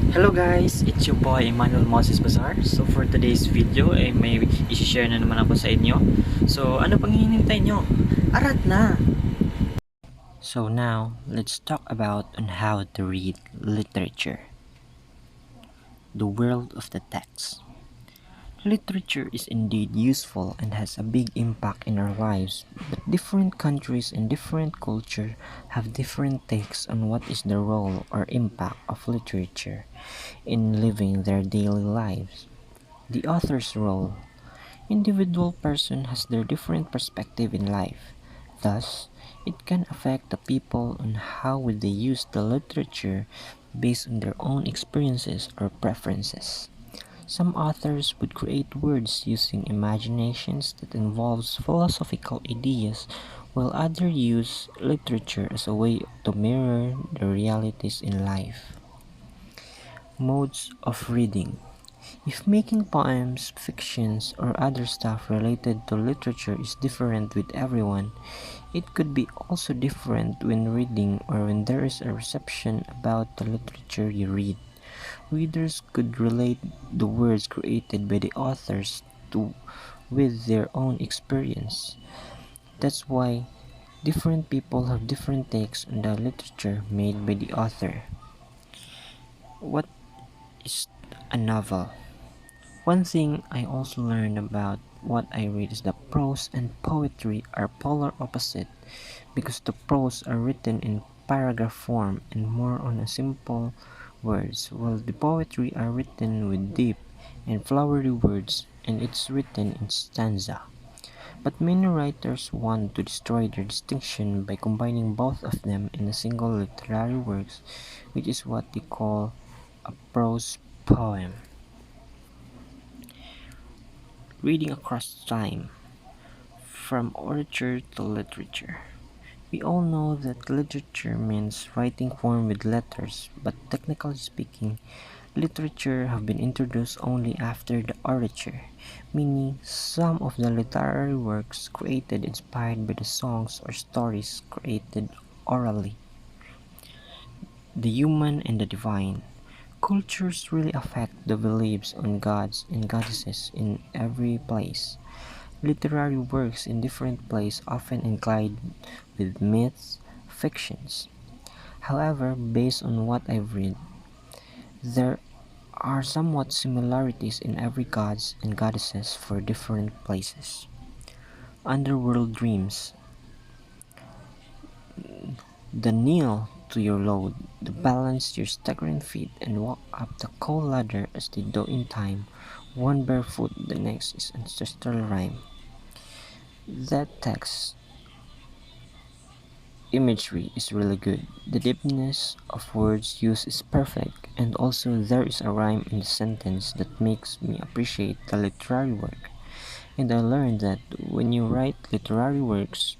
Hello guys, it's your boy Emmanuel Bazar. So for today's video ay may i-share na naman ako sa inyo. So ano pang hinihintay nyo? Arat na! So now, let's talk about on how to read literature. The world of the text. Literature is indeed useful and has a big impact in our lives, but different countries and different cultures have different takes on what is the role or impact of literature in living their daily lives. The author's role. Individual person has their different perspective in life. Thus, it can affect the people on how would they use the literature based on their own experiences or preferences. Some authors would create words using imaginations that involves philosophical ideas, while others use literature as a way to mirror the realities in life. Modes of reading. If making poems, fictions, or other stuff related to literature is different with everyone, it could be also different when reading or when there is a reception about the literature you read. Readers could relate the words created by the authors to with their own experience. That's why different people have different takes on the literature made by the author. What is a novel? One thing I also learned about what I read is that prose and poetry are polar opposite because the prose are written in paragraph form and more on a simple words, while the poetry are written with deep and flowery words and it's written in stanza. But many writers want to destroy their distinction by combining both of them in a single literary works, which is what they call a prose poem. Reading across time, from literature to literature. We all know that literature means writing form with letters, but technically speaking, literature have been introduced only after the orature, meaning some of the literary works created inspired by the songs or stories created orally. The human and the divine. Cultures really affect the beliefs on gods and goddesses in every place. Literary works in different places often include with myths, fictions. However, based on what I've read, there are somewhat similarities in every gods and goddesses for different places. Underworld dreams. The kneel to your load, the balance your staggering feet and walk up the cold ladder as they do in time, one barefoot, the next is ancestral rhyme. That text imagery is really good. The deepness of words used is perfect, and also there is a rhyme in the sentence that makes me appreciate the literary work. And I learned that when you write literary works,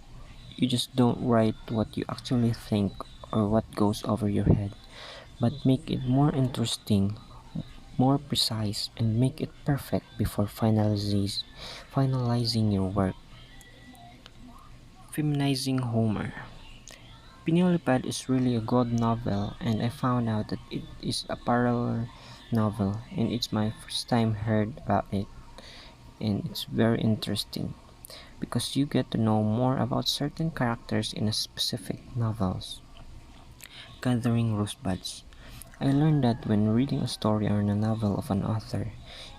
you just don't write what you actually think or what goes over your head, but make it more interesting, more precise, and make it perfect before finalizing your work. Feminizing Homer. Pinolipad is really a good novel, and I found out that it is a parallel novel, and it's my first time heard about it, and it's very interesting because you get to know more about certain characters in a specific novels. Gathering Rosebuds. I learned that when reading a story or a novel of an author,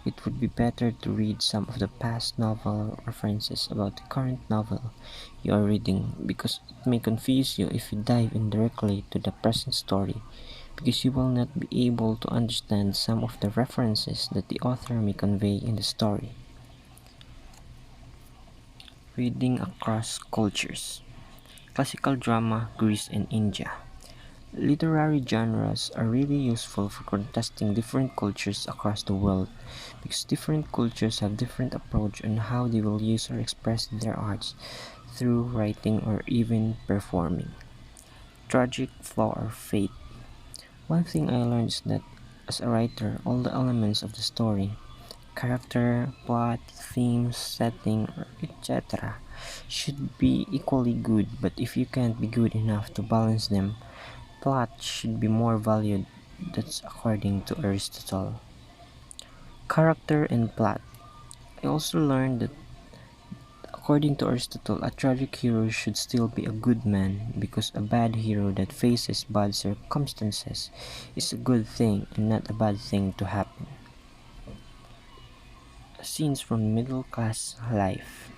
it would be better to read some of the past novel references about the current novel you are reading because it may confuse you if you dive in directly to the present story because you will not be able to understand some of the references that the author may convey in the story. Reading across cultures. Classical drama, Greece and India. Literary genres are really useful for contrasting different cultures across the world because different cultures have different approach on how they will use or express their arts through writing or even performing. Tragic flaw or fate. One thing I learned is that as a writer, all the elements of the story, character, plot, themes, setting, etc., should be equally good, but if you can't be good enough to balance them, plot should be more valued That's according to Aristotle. Character and plot. I also learned that according to Aristotle, a tragic hero should still be a good man because a bad hero that faces bad circumstances is a good thing and not a bad thing to happen. Scenes from middle class life.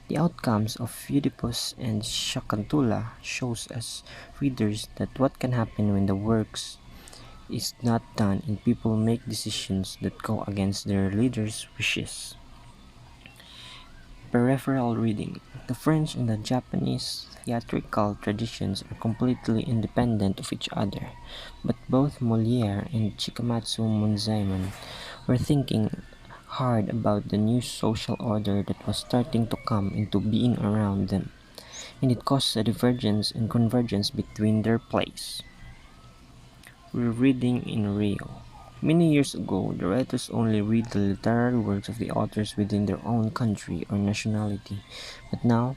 The outcomes of Oedipus and Shakuntala shows us readers that what can happen when the works is not done and people make decisions that go against their leaders' wishes. Peripheral reading. The French and the Japanese theatrical traditions are completely independent of each other, but both Molière and Chikamatsu Munzaemon were thinking hard about the new social order that was starting to come into being around them, and it caused a divergence and convergence between their plays. Rereading in Rio. Many years ago, the writers only read the literary works of the authors within their own country or nationality, but now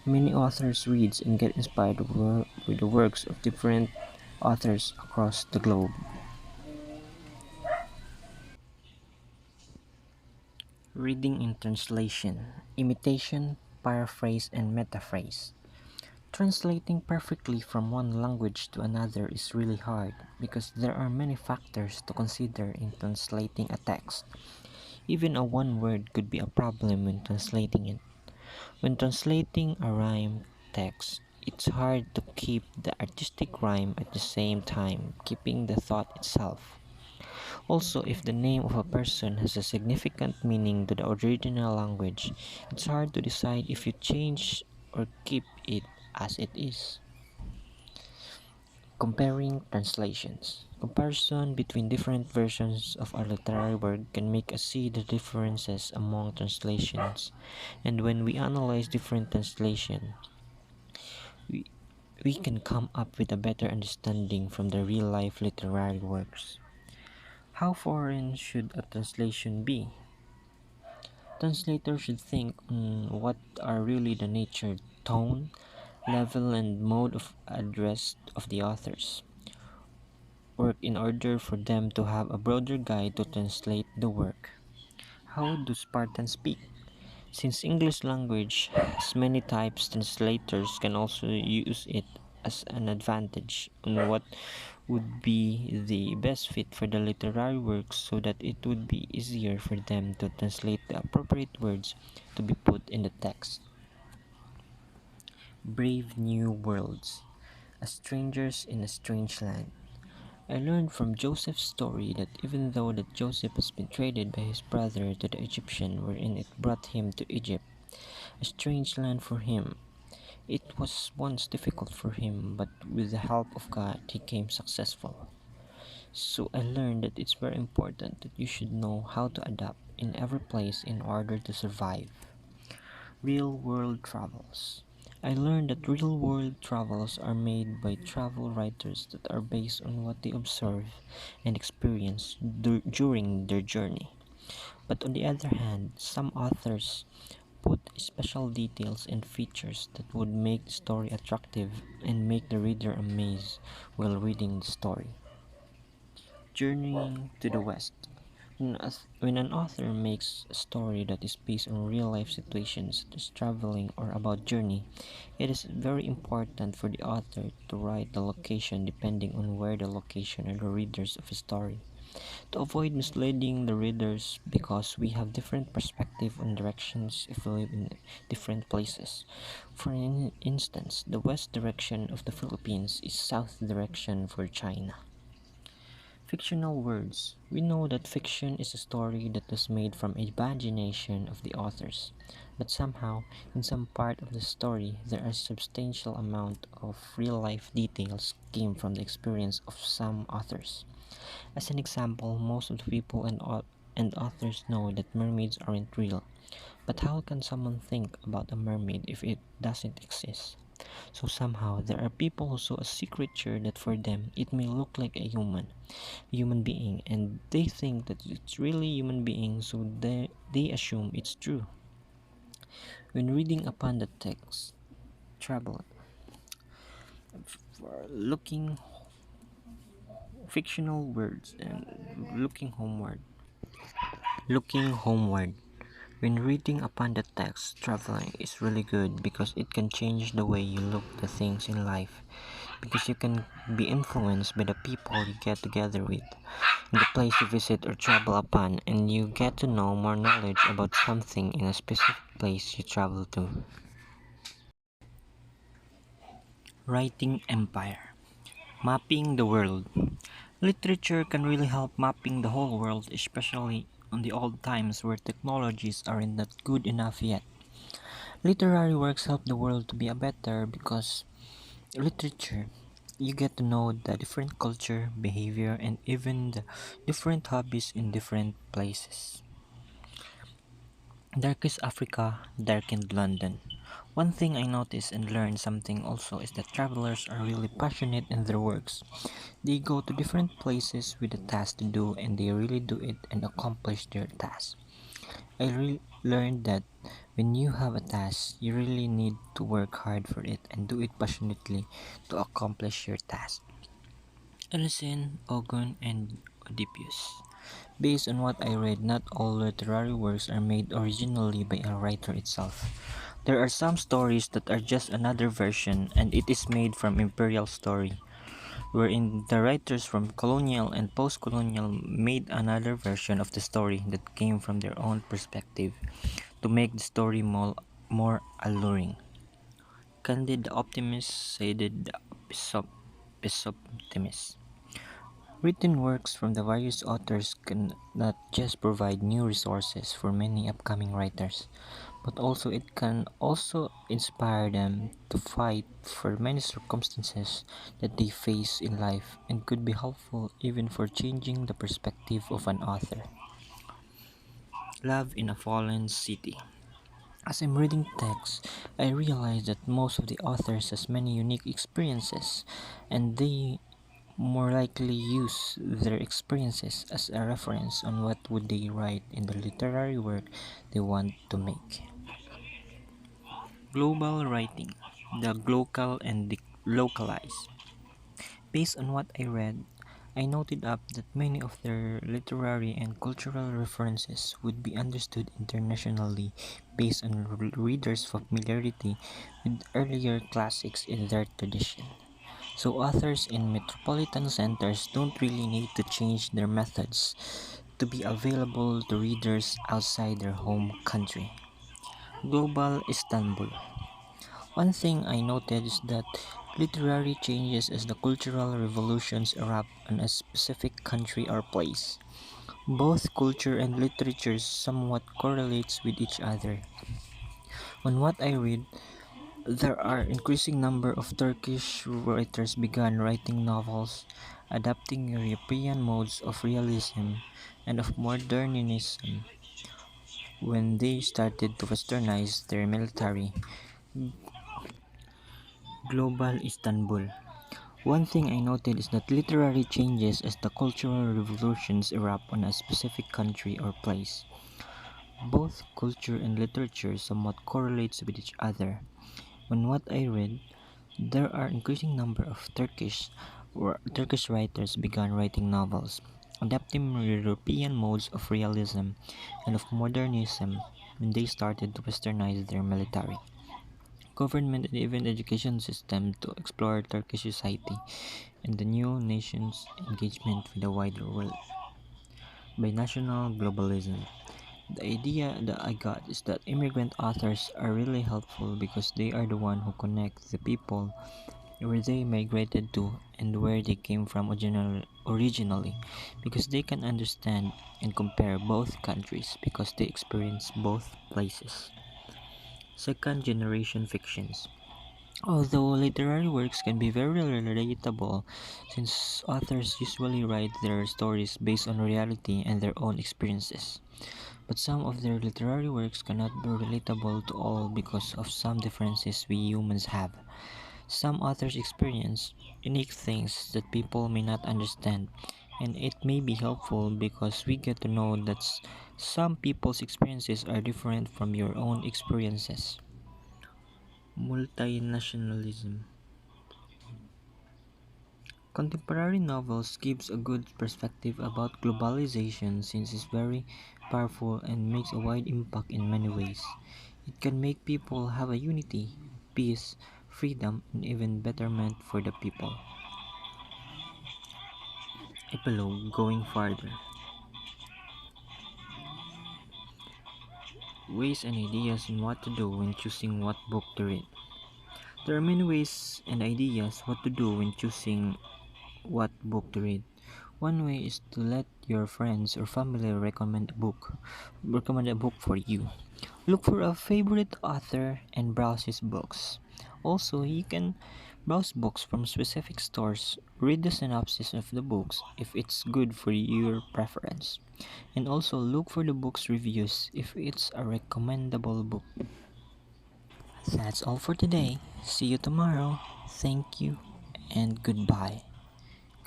many authors read and get inspired with the works of different authors across the globe. Reading in translation, imitation, paraphrase, and metaphrase. Translating perfectly from one language to another is really hard because there are many factors to consider in translating a text. Even a one word could be a problem when translating it. When translating a rhyme text, it's hard to keep the artistic rhyme at the same time keeping the thought itself. Also, if the name of a person has a significant meaning to the original language, it's hard to decide if you change or keep it as it is. Comparing translations. Comparison between different versions of a literary work can make us see the differences among translations. And when we analyze different translations, we, we can come up with a better understanding from the real life literary works. How foreign should a translation be? Translators should think on what are really the nature, tone, level, and mode of address of the authors work in order for them to have a broader guide to translate the work. How do Spartans speak? Since English language has many types, translators can also use it as an advantage on what would be the best fit for the literary works so that it would be easier for them to translate the appropriate words to be put in the text. Brave New Worlds. As strangers in a strange land. I learned from Joseph's story that even though that Joseph has been traded by his brother to the Egyptian wherein it brought him to Egypt, a strange land for him. It was once difficult for him, but with the help of God he came successful. So I learned that it's very important that you should know how to adapt in every place in order to survive. Real world travels. I learned that real world travels are made by travel writers that are based on what they observe and experience during their journey. But on the other hand, some authors put special details and features that would make the story attractive and make the reader amazed while reading the story. Journeying to the West. When an author makes a story that is based on real life situations, such as traveling or about journey, it is very important for the author to write the location depending on where the location are the readers of a story. To avoid misleading the readers because we have different perspective on directions if we live in different places. For instance, the west direction of the Philippines is south direction for China. Fictional words. We know that fiction is a story that is made from imagination of the authors, but somehow, in some part of the story, there are substantial amount of real-life details came from the experience of some authors. As an example, most of the people and authors know that mermaids aren't real, but how can someone think about a mermaid if it doesn't exist? So somehow there are people who saw a sea creature that for them it may look like a human being, and they think that it's really human being, so they assume it's true. When reading upon the text, travel for looking fictional words and looking homeward. Looking homeward. When reading upon the text, traveling is really good because it can change the way you look at things in life. Because you can be influenced by the people you get together with, the place you visit or travel upon, and you get to know more knowledge about something in a specific place you travel to. Writing empire. Mapping the world. Literature can really help mapping the whole world, especially on the old times where technologies aren't that good enough yet. Literary works help the world to be a better because literature you get to know the different culture, behavior, and even the different hobbies in different places. Darkest Africa, Darkened London. One thing I noticed and learned something also is that travelers are really passionate in their works. They go to different places with a task to do and they really do it and accomplish their task. Learned that when you have a task, you really need to work hard for it and do it passionately to accomplish your task. Ellison, Ogun, and Oedipus. Based on what I read, not all literary works are made originally by a writer itself. There are some stories that are just another version and it is made from imperial story, wherein the writers from colonial and post-colonial made another version of the story that came from their own perspective to make the story more alluring. Candid the Optimist said the Optimist. Written works from the various authors can not just provide new resources for many upcoming writers, but also it can also inspire them to fight for many circumstances that they face in life and could be helpful even for changing the perspective of an author. Love in a Fallen City. As I'm reading text, I realize that most of the authors has many unique experiences and they more likely use their experiences as a reference on what would they write in the literary work they want to make. Global writing, the global and the localized. Based on what I read, I noted up that many of their literary and cultural references would be understood internationally based on readers' familiarity with earlier classics in their tradition. So authors in metropolitan centers don't really need to change their methods to be available to readers outside their home country. Global Istanbul. One thing I noted is that literary changes as the cultural revolutions erupt in a specific country or place. Both culture and literature somewhat correlates with each other. On what I read, there are increasing number of Turkish writers began writing novels, adapting European modes of realism and of modernism when they started to westernize their military. Global Istanbul. One thing I noted is that literary changes as the cultural revolutions erupt on a specific country or place. Both culture and literature somewhat correlates with each other. On what I read, there are increasing number of Turkish writers began writing novels, adapting European modes of realism and of modernism when they started to westernize their military, government and even education system to explore Turkish society and the new nation's engagement with the wider world. Binational globalism. The idea that I got is that immigrant authors are really helpful because they are the one who connect the people where they migrated to and where they came from originally because they can understand and compare both countries because they experience both places. Second generation fictions. Although literary works can be very relatable since authors usually write their stories based on reality and their own experiences. But some of their literary works cannot be relatable to all because of some differences we humans have. Some authors experience unique things that people may not understand, and it may be helpful because we get to know that some people's experiences are different from your own experiences. Multinationalism. Contemporary novels gives a good perspective about globalization since it's very powerful and makes a wide impact in many ways. It can make people have a unity, peace, freedom, and even betterment for the people. Epilogue going farther. Ways and ideas on what to do when choosing what book to read. There are many ways and ideas what to do when choosing what book to read. One way is to let your friends or family recommend a book for you. Look for a favorite author and browse his books. Also, you can browse books from specific stores, read the synopsis of the books if it's good for your preference, and also look for the book's reviews if it's a recommendable book. That's all for today. See you tomorrow. Thank you and goodbye.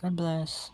God bless.